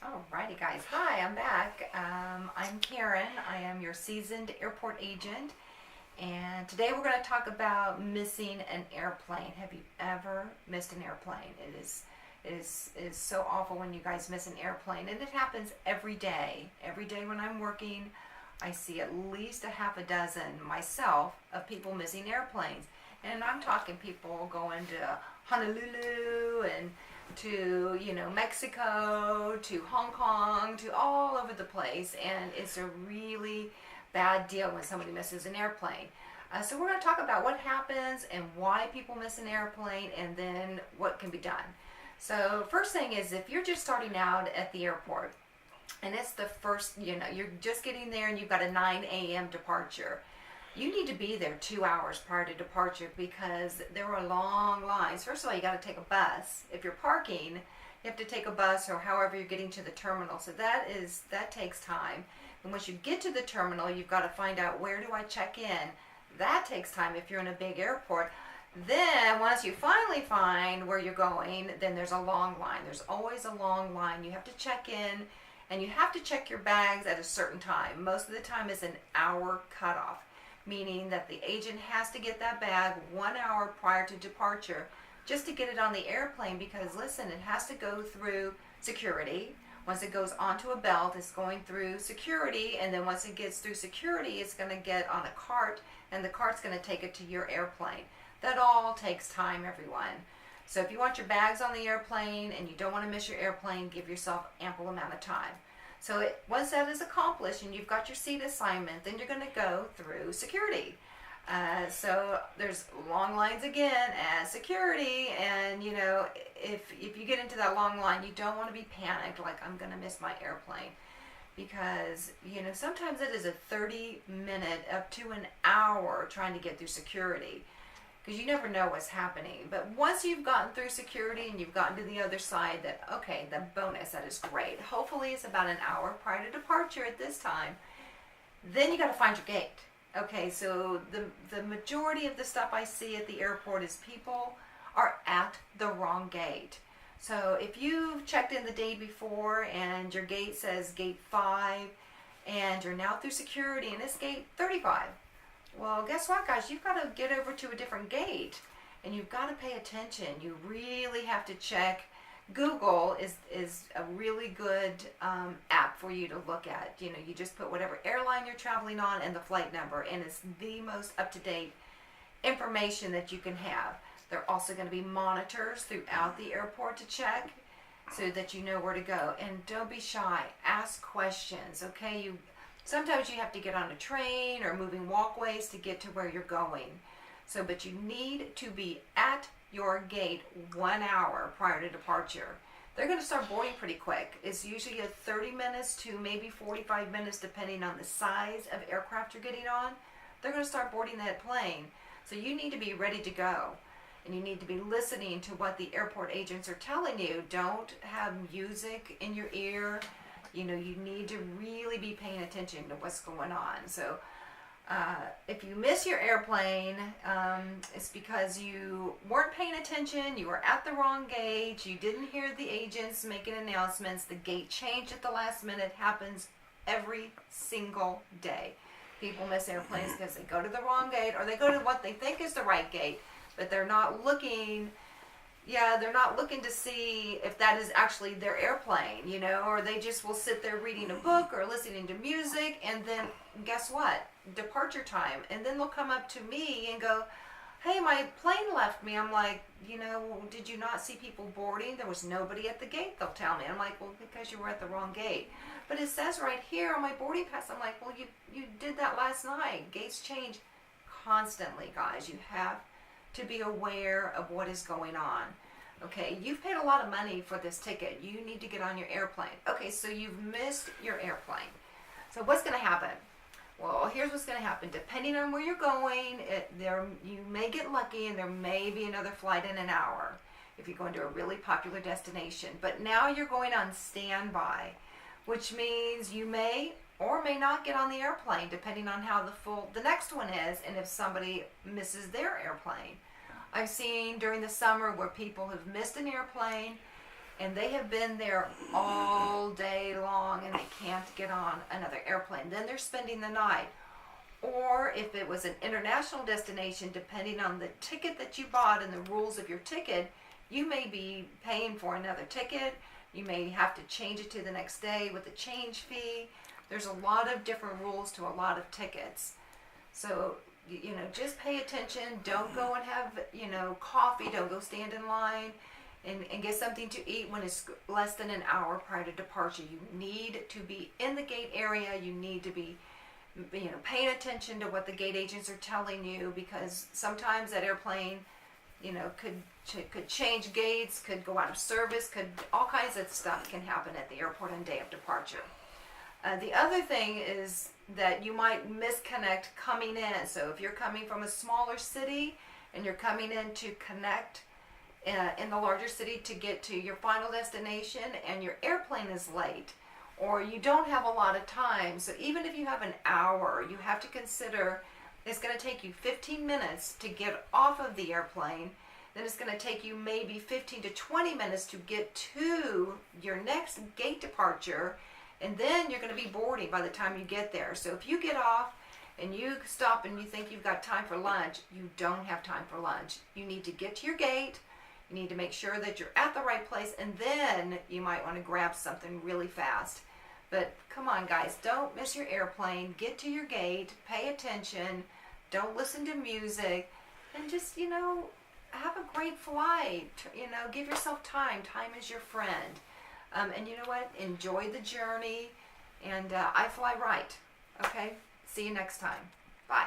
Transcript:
Alrighty guys, hi, I'm back. I'm Karen. I am your seasoned airport agent, and today we're going to talk about missing an airplane. Have you ever missed an airplane? It is so awful when you guys miss an airplane, and it happens every day. Every day when I'm working, I see at least a half a dozen myself of people missing airplanes. And I'm talking people going to Honolulu and to Mexico, to Hong Kong, to all over the place, and it's a really bad deal when somebody misses an airplane. So we're going to talk about what happens and why people miss an airplane, and then what can be done. So first thing is, if you're just starting out at the airport and it's the first, you're just getting there and you've got a 9 a.m. departure, you need to be there 2 hours prior to departure because there are long lines. First of all, you got to take a bus. If you're parking, you have to take a bus or however you're getting to the terminal. So that takes time. And once you get to the terminal, you've got to find out, where do I check in? That takes time if you're in a big airport. Then once you finally find where you're going, then there's a long line. There's always a long line. You have to check in, and you have to check your bags at a certain time. Most of the time is an hour cutoff, meaning that the agent has to get that bag 1 hour prior to departure just to get it on the airplane, because listen, it has to go through security. Once it goes onto a belt, it's going through security, and then once it gets through security, it's going to get on a cart, and the cart's going to take it to your airplane. That all takes time, everyone. So if you want your bags on the airplane and you don't want to miss your airplane, give yourself ample amount of time. So once that is accomplished and you've got your seat assignment, then you're going to go through security. So there's long lines again as security, and if you get into that long line, you don't want to be panicked like, I'm going to miss my airplane, because sometimes it is a 30-minute up to an hour trying to get through security, because you never know what's happening. But once you've gotten through security and you've gotten to the other side, the bonus, that is great. Hopefully it's about an hour prior to departure at this time. Then you got to find your gate. Okay, so the majority of the stuff I see at the airport is people are at the wrong gate. So if you've checked in the day before and your gate says gate 5 and you're now through security and it's gate 35, well, guess what, guys? You've got to get over to a different gate, and you've got to pay attention. You really have to check. Google is a really good app for you to look at. You just put whatever airline you're traveling on and the flight number, and it's the most up-to-date information that you can have. There are also going to be monitors throughout the airport to check so that you know where to go. And don't be shy. Ask questions, okay? Sometimes you have to get on a train or moving walkways to get to where you're going. But you need to be at your gate 1 hour prior to departure. They're going to start boarding pretty quick. It's usually 30 minutes to maybe 45 minutes depending on the size of aircraft you're getting on. They're going to start boarding that plane. So you need to be ready to go. And you need to be listening to what the airport agents are telling you. Don't have music in your ear. You need to really be paying attention to what's going on. So if you miss your airplane, it's because you weren't paying attention, you were at the wrong gate, you didn't hear the agents making announcements, the gate changed at the last minute. Happens every single day. People miss airplanes because they go to the wrong gate, or they go to what they think is the right gate, but they're not looking. They're not looking to see if that is actually their airplane, or they just will sit there reading a book or listening to music, and then guess what? Departure time. And then they'll come up to me and go, hey, my plane left me. I'm like, did you not see people boarding? There was nobody at the gate, they'll tell me. I'm like, well, because you were at the wrong gate. But it says right here on my boarding pass. I'm like, well, you did that last night. Gates change constantly, guys. You have to be aware of what is going on. Okay, you've paid a lot of money for this ticket. You need to get on your airplane. Okay, so you've missed your airplane. So what's going to happen? Well, here's what's going to happen. Depending on where you're going, you may get lucky and there may be another flight in an hour if you're going to a really popular destination. But now you're going on standby, which means you may or may not get on the airplane depending on how the next one is, and if somebody misses their airplane. I've seen during the summer where people have missed an airplane and they have been there all day long and they can't get on another airplane. Then they're spending the night. Or if it was an international destination, depending on the ticket that you bought and the rules of your ticket, you may be paying for another ticket. You may have to change it to the next day with a change fee. There's a lot of different rules to a lot of tickets. So, just pay attention. Don't go and have, coffee. Don't go stand in line and get something to eat when it's less than an hour prior to departure. You need to be in the gate area. You need to be paying attention to what the gate agents are telling you, because sometimes that airplane, could change gates, could go out of service, all kinds of stuff can happen at the airport on day of departure. The other thing is that you might misconnect coming in. So if you're coming from a smaller city and you're coming in to connect in the larger city to get to your final destination and your airplane is late, or you don't have a lot of time, so even if you have an hour, you have to consider it's going to take you 15 minutes to get off of the airplane, then it's going to take you maybe 15 to 20 minutes to get to your next gate departure, and then you're going to be boarding by the time you get there. So if you get off and you stop and you think you've got time for lunch, you don't have time for lunch. You need to get to your gate, you need to make sure that you're at the right place, and then you might want to grab something really fast. But come on, guys, don't miss your airplane. Get to your gate, pay attention, don't listen to music, and just, have a great flight. Give yourself time. Time is your friend. And you know what? Enjoy the journey, and I fly right. Okay? See you next time. Bye.